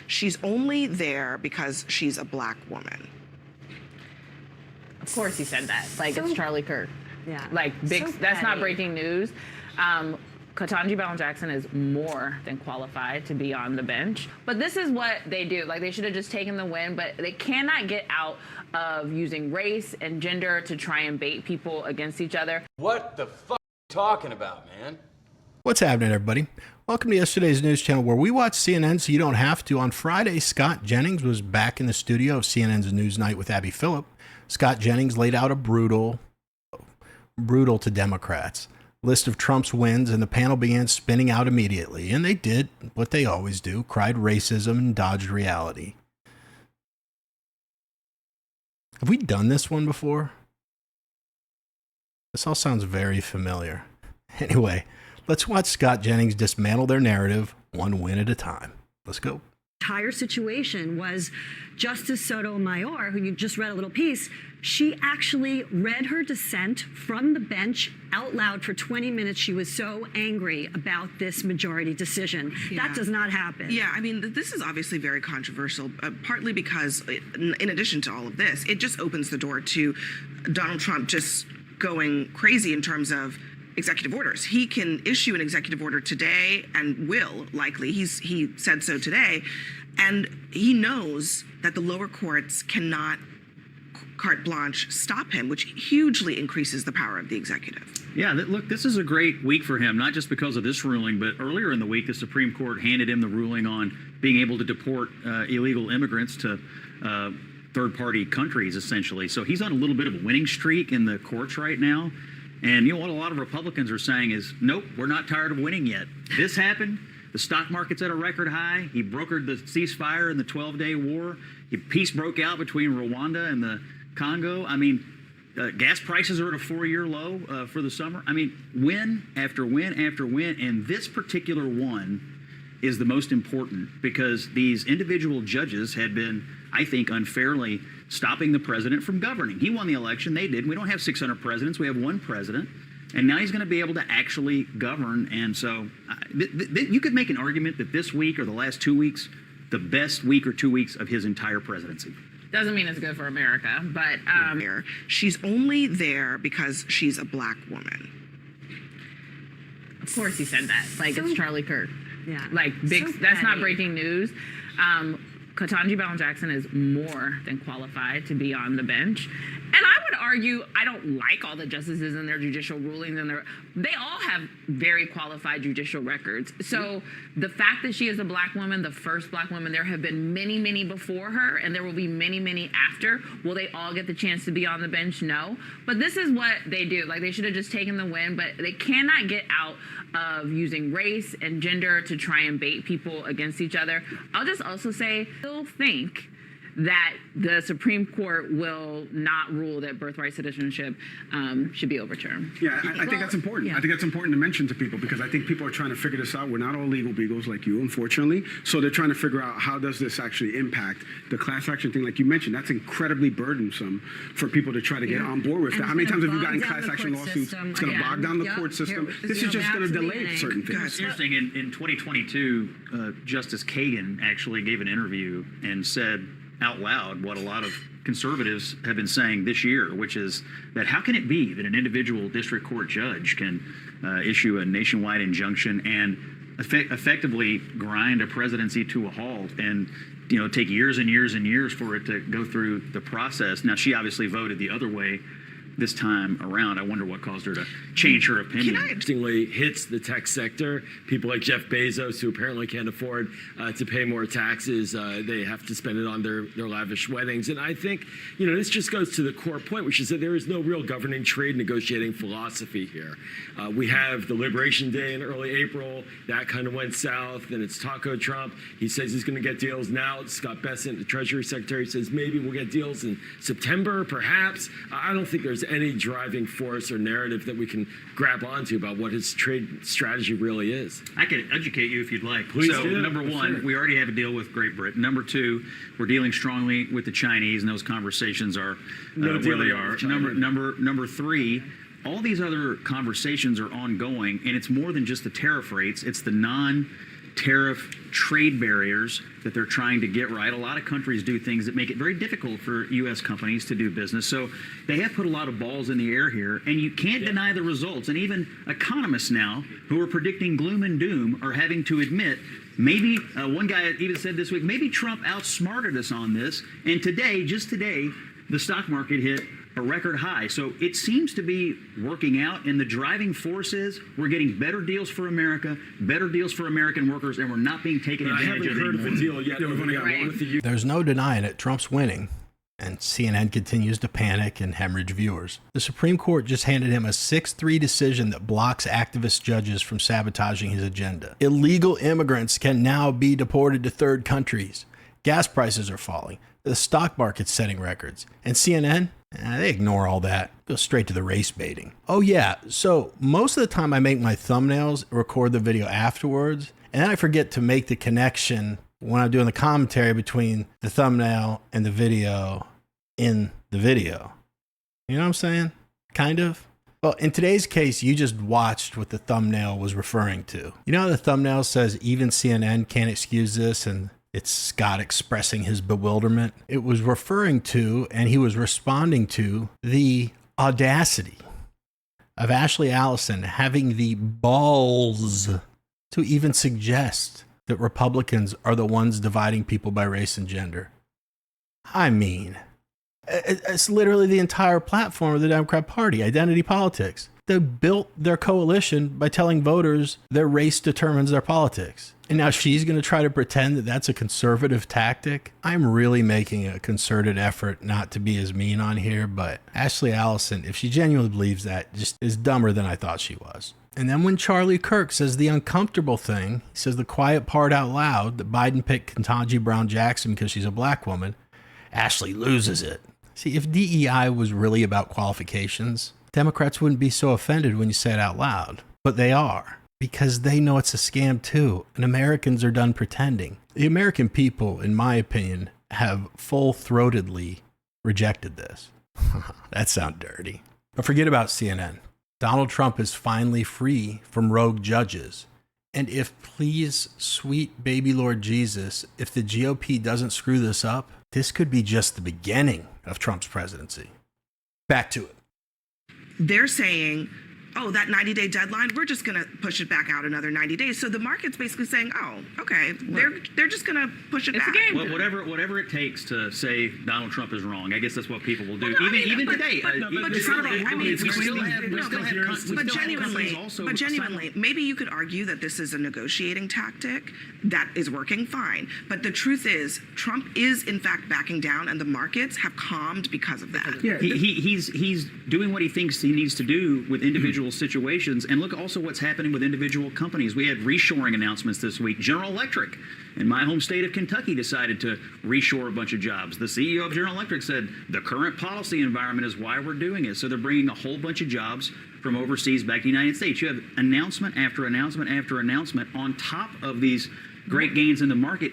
She's only there because she's a black woman. Of course he said that. Like, it's Charlie Kirk. Yeah. Like, big. So That's not petty. breaking news. Ketanji Brown Jackson is more than qualified to be on the bench. But this is what they do. Like, they should have just taken the win, but they cannot get out of using race and gender to try and bait people against each other. What the fuck are you talking about, man? What's happening, everybody? Welcome to yesterday's news channel where we watch CNN so you don't have to. On Friday, Scott Jennings was back in the studio of CNN's Newsnight with Abby Phillip. Scott Jennings laid out a brutal to Democrats list of Trump's wins, and the panel began spinning out immediately. And they did what they always do, cried racism and dodged reality. Have we done this one before? This all sounds very familiar. Anyway, let's watch Scott Jennings dismantle their narrative one win at a time. Let's go. Entire situation was Justice Sotomayor, who you just read a little piece, she actually read her dissent from the bench out loud for 20 minutes. She was so angry about this majority decision. Yeah. That does not happen. Yeah, I mean, this is obviously very controversial, partly because, in addition to all of this, it just opens the door to Donald Trump just going crazy in terms of executive orders. He can issue an executive order today and will likely. He said so today. And he knows that the lower courts cannot carte blanche stop him, which hugely increases the power of the executive. Yeah, look, this is a great week for him, not just because of this ruling, but earlier in the week, the Supreme Court handed him the ruling on being able to deport illegal immigrants to third-party countries, essentially. So he's on a little bit of a winning streak in the courts right now. And you know what a lot of Republicans are saying is, nope, we're not tired of winning yet. This happened. The stock market's at a record high. He brokered the ceasefire in the 12-day war. Peace broke out between Rwanda and the Congo. I mean, gas prices are at a 4-year low for the summer. I mean, win after win after win. And this particular one is the most important because these individual judges had been, I think, unfairly stopping the president from governing. He won the election. They didn't. We don't have 600 presidents. We have one president. And now he's going to be able to actually govern. And so you could make an argument that this week or the last 2 weeks, the best week or 2 weeks of his entire presidency. Doesn't mean it's good for America, but She's only there because she's a black woman. of course he said that. Like, it's Charlie Kirk. Yeah. Like, big. So That's not petty. breaking news. Ketanji Brown Jackson is more than qualified to be on the bench. And I would argue, I don't like all the justices and their judicial rulings, and they all have very qualified judicial records. So the fact that she is a black woman, the first black woman, there have been many, many before her, and there will be many, many after. Will they all get the chance to be on the bench? No. But this is what they do. Like, they should have just taken the win, but they cannot get out of using race and gender to try and bait people against each other. I'll just also say, I still think that the Supreme Court will not rule that birthright citizenship should be overturned. Yeah, I think that's important. Yeah. I think that's important to mention to people because I think people are trying to figure this out. We're not all legal beagles like you, unfortunately. So they're trying to figure out how does this actually impact the class action thing, like you mentioned. That's incredibly burdensome for people to try to get on board with that. And How many it's times have gonna you gotten bog down class the action court lawsuits? system. It's going to Yeah. bog down the Yep. court system. Here- This is just going to delay Absolutely. certain things. It's interesting. In 2022, Justice Kagan actually gave an interview and said out loud what a lot of conservatives have been saying this year, which is that how can it be that an individual district court judge can issue a nationwide injunction and effectively grind a presidency to a halt and take years and years and years for it to go through the process. Now, she obviously voted the other way this time around. I wonder what caused her to change her opinion. Interestingly, hits the tech sector. People like Jeff Bezos, who apparently can't afford to pay more taxes, they have to spend it on their lavish weddings. And I think, this just goes to the core point, which is that there is no real governing trade negotiating philosophy here. We have the Liberation Day in early April. That kind of went south. Then it's Taco Trump. He says he's going to get deals now. Scott Bessent, the Treasury Secretary, says maybe we'll get deals in September, perhaps. I don't think there's any driving force or narrative that we can grab onto about what his trade strategy really is. I can educate you if you'd like. Please so, do. number one, Sure. we already have a deal with Great Britain. Number two, we're dealing strongly with the Chinese, and those conversations are No where deal they yet are. with China. Number three, all these other conversations are ongoing, and it's more than just the tariff rates. It's the tariff trade barriers that they're trying to get right. A lot of countries do things that make it very difficult for U.S. companies to do business. So they have put a lot of balls in the air here, and you can't deny the results. And even economists now who are predicting gloom and doom are having to admit, maybe one guy even said this week, maybe Trump outsmarted us on this. And today, just today, the stock market hit a record high. So it seems to be working out, and the driving force is we're getting better deals for America, better deals for American workers, and we're not being taken advantage of anymore. I haven't heard of a deal yet. We've only got one with the There's no denying it. Trump's winning, and CNN continues to panic and hemorrhage viewers. The Supreme Court just handed him a 6-3 decision that blocks activist judges from sabotaging his agenda. Illegal immigrants can now be deported to third countries. Gas prices are falling. The stock market's setting records. And CNN? They ignore all that. Go straight to the race baiting. Oh yeah, so most of the time I make my thumbnails, record the video afterwards, and then I forget to make the connection when I'm doing the commentary between the thumbnail and the video in the video. You know what I'm saying? Kind of. Well, in today's case, you just watched what the thumbnail was referring to. You know how the thumbnail says even CNN can't excuse this, and it's Scott expressing his bewilderment? It was referring to, and he was responding to, the audacity of Ashley Allison having the balls to even suggest that Republicans are the ones dividing people by race and gender. I mean, it's literally the entire platform of the Democrat Party, identity politics. They built their coalition by telling voters their race determines their politics. And now she's going to try to pretend that that's a conservative tactic. I'm really making a concerted effort not to be as mean on here, but Ashley Allison, if she genuinely believes that, just is dumber than I thought she was. And then when Charlie Kirk says the uncomfortable thing, he says the quiet part out loud, that Biden picked Ketanji Brown Jackson because she's a black woman, Ashley loses it. See, if DEI was really about qualifications, Democrats wouldn't be so offended when you say it out loud. But they are, because they know it's a scam too, and Americans are done pretending. The American people, in my opinion, have full-throatedly rejected this. That sounds dirty. But forget about CNN. Donald Trump is finally free from rogue judges. And if, please, sweet baby Lord Jesus, if the GOP doesn't screw this up, this could be just the beginning of Trump's presidency. Back to it. They're saying, oh, that 90-day deadline, we're just going to push it back out another 90 days. So the market's basically saying, oh, okay, they're just going to push it back. It's a game. Well, whatever it takes to say Donald Trump is wrong. I guess that's what people will do. Well, no, even today. But genuinely, maybe you could argue that this is a negotiating tactic that is working fine. But the truth is, Trump is in fact backing down, and the markets have calmed because of that. Yeah, he's doing what he thinks he needs to do with individual situations. And look also what's happening with individual companies. We had reshoring announcements this week. General Electric in my home state of Kentucky decided to reshore a bunch of jobs. The CEO of General Electric said the current policy environment is why we're doing it. So they're bringing a whole bunch of jobs from overseas back to the United States. You have announcement after announcement after announcement on top of these great gains in the market.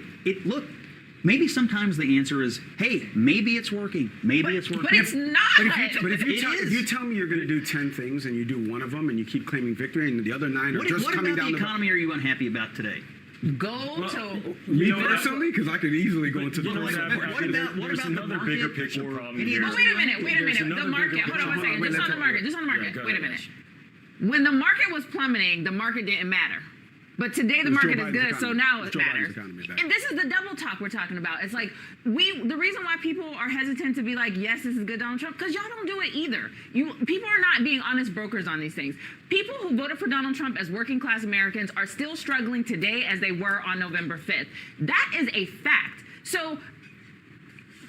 Maybe sometimes the answer is, hey, maybe it's working. Maybe it's working. But it's not. But if you tell me you're going to do 10 things and you do one of them and you keep claiming victory and the other 9 are just coming down the economy are you unhappy about today? Me personally, because I could easily go into the what about another bigger picture problem here. But wait a minute. The market. Hold on one second. Just on the market. Wait a minute. When the market was plummeting, the market didn't matter. But today the market is good, so now it matters. And this is the double talk we're talking about. It's like the reason why people are hesitant to be like, yes, this is good, Donald Trump, because y'all don't do it either. People are not being honest brokers on these things. People who voted for Donald Trump as working class Americans are still struggling today as they were on November 5th. That is a fact. So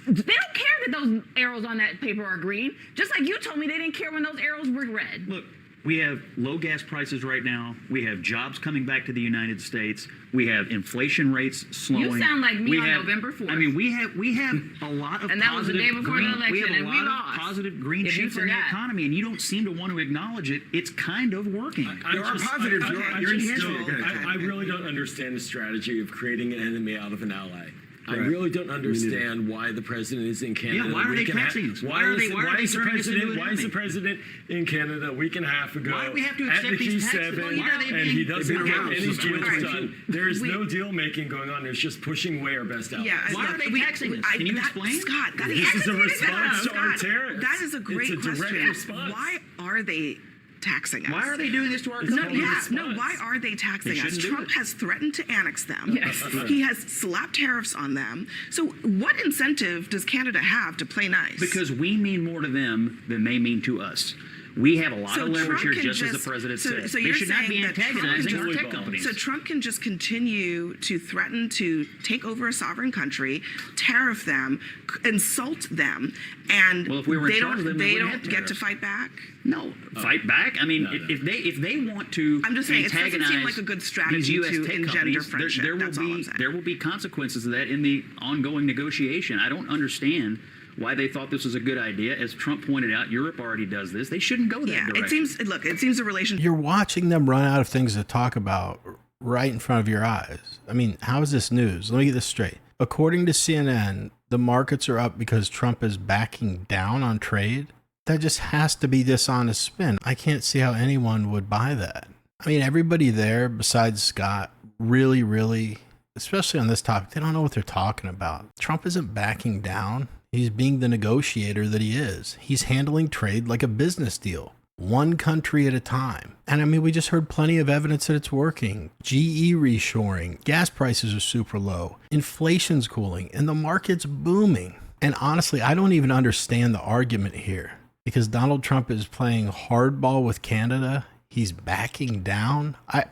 they don't care that those arrows on that paper are green. Just like you told me they didn't care when those arrows were red. Look. We have low gas prices right now. We have jobs coming back to the United States. We have inflation rates slowing. You sound like me on November 4th. I mean, we have a lot of and that was the day before the election, we have and we lost. Positive green shoots in the economy, and you don't seem to want to acknowledge it. It's kind of working. There are positives. You're enhancing it. I really don't understand the strategy of creating an enemy out of an ally. I really don't understand why the president is in Canada. Yeah, why are they taxing us? Why is the president in Canada a week and a half ago? Why do we have to at accept the these G7, taxes? Why are they and he doesn't been get around any since deals 2022. done? There is no deal making going on. There's just pushing away our best allies. Yeah, Why look, are they taxing us? Can you explain? Scott, that This is a response to our Scott, terrorists. That is a great It's a direct question. response. Why are they taxing us? Why are they doing this to our It's company? not No, why are they taxing They us? shouldn't do Trump it. has threatened to annex them. Yes. He has slapped tariffs on them. So what incentive does Canada have to play nice? Because we mean more to them than they mean to us. We have a lot So of leverage Trump here, can just as the president said. so They you're should not be saying that Trump antagonizing can our just- tech companies. So Trump can just continue to threaten to take over a sovereign country, tariff them, insult them, and Well, if we were in they charge don't of them, they they wouldn't don't have get to tariffs. fight back. No, fight back. I mean, if they want to I'm just saying, it doesn't seem antagonize like a good these strategy US to tech engender companies, friendship. That's all I'm saying. there will be consequences of that in the ongoing negotiation. I don't understand why they thought this was a good idea. As Trump pointed out, Europe already does this. They shouldn't go that Yeah, direction. it seems a relationship. You're watching them run out of things to talk about right in front of your eyes. I mean, how is this news? Let me get this straight. According to CNN, the markets are up because Trump is backing down on trade. That just has to be dishonest spin. I can't see how anyone would buy that. I mean, everybody there besides Scott really, especially on this topic, they don't know what they're talking about. Trump isn't backing down. He's being the negotiator that he is. He's handling trade like a business deal, one country at a time. And I mean, we just heard plenty of evidence that it's working. GE reshoring, gas prices are super low, inflation's cooling, and the market's booming. And honestly, I don't even understand the argument here because Donald Trump is playing hardball with Canada. He's backing down. I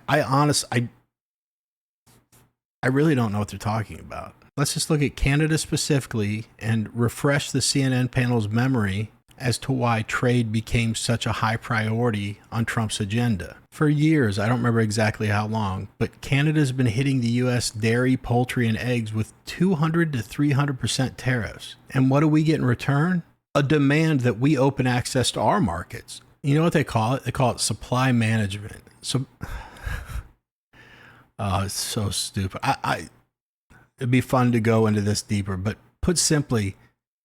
really don't know what they're talking about. Let's just look at Canada specifically and refresh the CNN panel's memory as to why trade became such a high priority on Trump's agenda. For years, I don't remember exactly how long, but Canada's been hitting the U.S. dairy, poultry, and eggs with 200 to 300% tariffs. And what do we get in return? A demand that we open access to our markets. You know what they call it? They call it supply management. So, oh, it's so stupid. It'd be fun to go into this deeper, but put simply,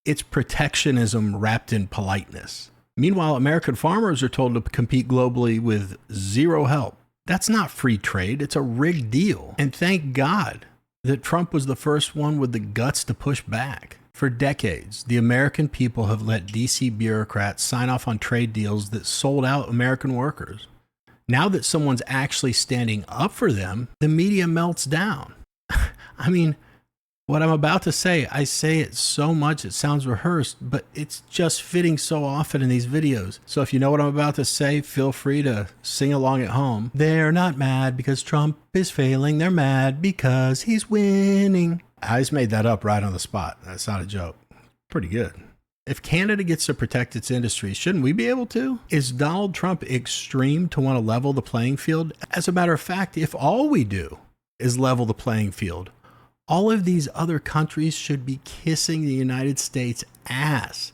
it's protectionism wrapped in politeness. Meanwhile, American farmers are told to compete globally with zero help. That's not free trade. It's a rigged deal. And thank God that Trump was the first one with the guts to push back. For decades, the American people have let DC bureaucrats sign off on trade deals that sold out American workers. Now that someone's actually standing up for them, the media melts down. I mean, what I'm about to say, I say it so much it sounds rehearsed, but it's just fitting so often in these videos. So if you know what I'm about to say, feel free to sing along at home. They're not mad because Trump is failing. They're mad because he's winning. I just made that up right on the spot. That's not a joke. Pretty good. If Canada gets to protect its industry, shouldn't we be able to? Is Donald Trump extreme to want to level the playing field? As a matter of fact, if all we do is level the playing field, all of these other countries should be kissing the United States ass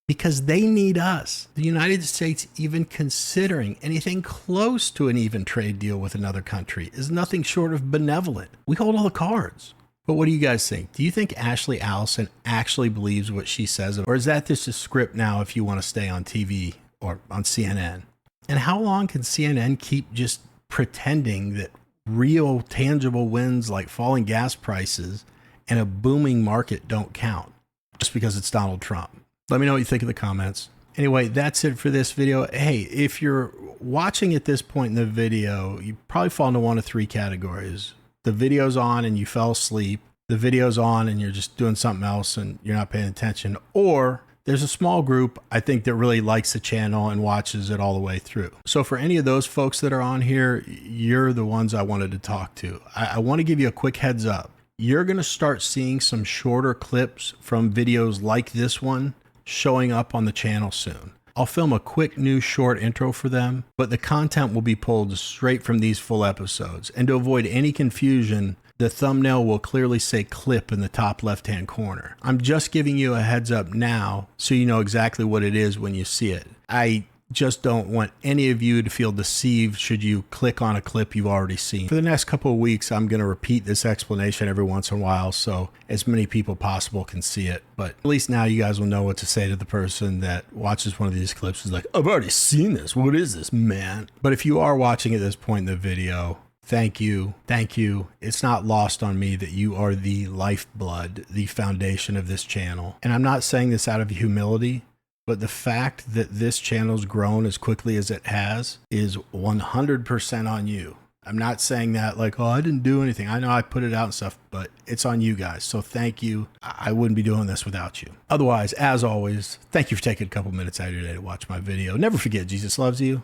because they need us. The United States even considering anything close to an even trade deal with another country is nothing short of benevolent. We hold all the cards. But what do you guys think? Do you think Ashley Allison actually believes what she says? Or is that just a script now if you want to stay on TV or on CNN? And how long can CNN keep just pretending that real tangible wins like falling gas prices and a booming market don't count just because it's Donald Trump? Let me know what you think in the comments. Anyway, that's it for this video. Hey, if you're watching at this point in the video, you probably fall into one of three categories. The video's on and you fell asleep. The video's on and you're just doing something else and you're not paying attention. Or there's a small group, I think, that really likes the channel and watches it all the way through. So for any of those folks that are on here, you're the ones I wanted to talk to. I want to give you a quick heads up. You're going to start seeing some shorter clips from videos like this one showing up on the channel soon. I'll film a quick new short intro for them, but the content will be pulled straight from these full episodes. And to avoid any confusion, the thumbnail will clearly say clip in the top left-hand corner. I'm just giving you a heads up now so you know exactly what it is when you see it. I just don't want any of you to feel deceived should you click on a clip you've already seen. For the next couple of weeks, I'm going to repeat this explanation every once in a while so as many people possible can see it. But at least now you guys will know what to say to the person that watches one of these clips and is like, I've already seen this. What is this, man? But if you are watching at this point in the video, thank you. Thank you. It's not lost on me that you are the lifeblood, the foundation of this channel. And I'm not saying this out of humility, but the fact that this channel's grown as quickly as it has is 100% on you. I'm not saying that like, oh, I didn't do anything. I know I put it out and stuff, but it's on you guys. So thank you. I wouldn't be doing this without you. Otherwise, as always, thank you for taking a couple minutes out of your day to watch my video. Never forget, Jesus loves you.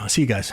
See you guys.